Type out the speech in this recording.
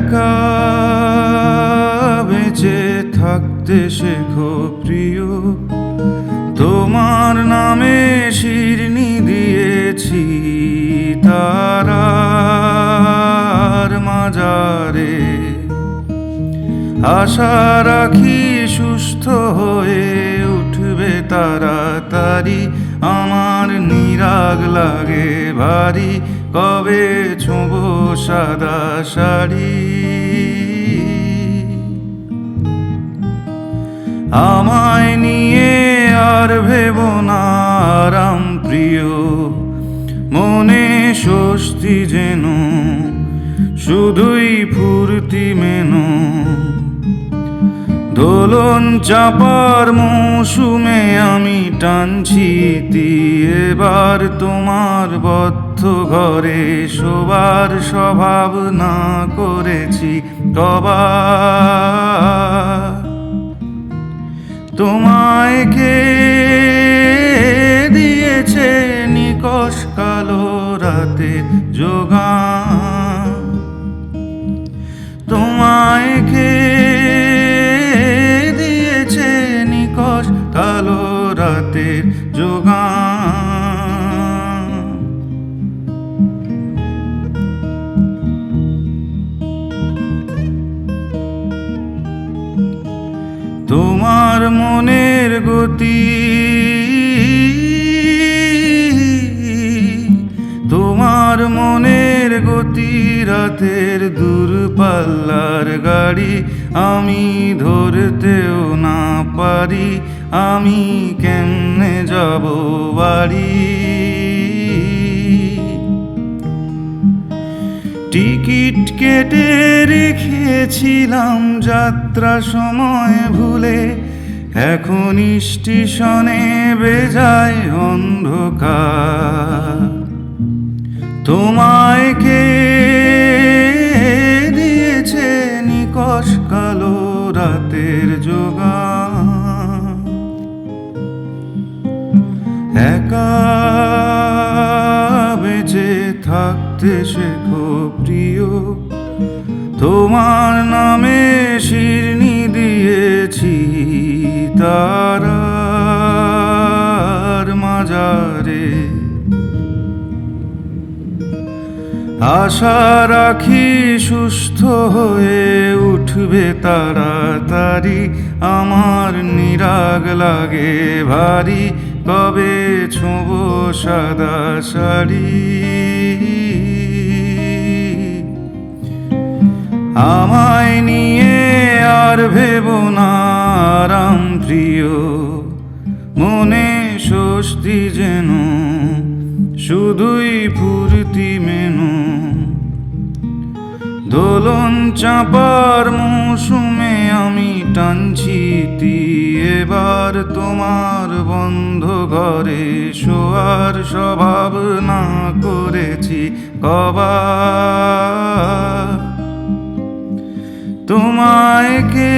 একা বেঁচে থাকতে শেখো প্রিয়, তোমার নামে শিরনি দিয়েছি তারার মাজারে। আশা রাখি সুস্থ হয়ে উঠবে তাড়াতাড়ি, আমার নিরাগ লাগে ভারী, কবে ছোঁবো সাদা শাড়ি। আমায় নিয়ে আর ভেবো না আরাম প্রিয়, মনে স্বস্তি যেন শুধুই ফুর্তি মেনো। দোলন চাপার মৌসুমে আমি টানছি ইতি, এবার তোমার বদ্ধ ঘরে শোবার স্বভাব না করেছি কবার। তোমায় কে দিয়েছে নিকষ কালো রাতের যোগান, তোমায় কে দিয়েছে নিকষ কালো রাতের যোগান। তোমার মনের গতি, তোমার মনের গতি রাতের দূরপাল্লার গাড়ি, আমি ধরতেও না পারি, আমি কেমনে যাব বাড়ি। টিকিট কেটে রেখেছিলাম যাত্রা সময় ভুলে, এখন স্টেশনে বেজায় অন্ধকার। তোমায় কে দিয়েছে নিকষ কালো রাতের যোগান। একা বেঁচে থাকতে শেখো প্রিয়, তোমার নামে শিরনি দিয়েছি তারার মাজারে। আশা রাখি সুস্থ হয়ে উঠবে তাড়াতাড়ি, আমার নিরাগ লাগে ভারী, কবে ছোঁবো সাদা শাড়ি। আমায় নিয়ে আর ভেবো না আরাম প্রিয়, মনে স্বস্তি যেন শুধুই ফুর্তি মেনো। দোলন চাপার মৌসুমে আমি টানছি ইতি, এবার তোমার বন্ধ ঘরে শোয়ার স্বভাব না করেছি কবার। তোমায় কে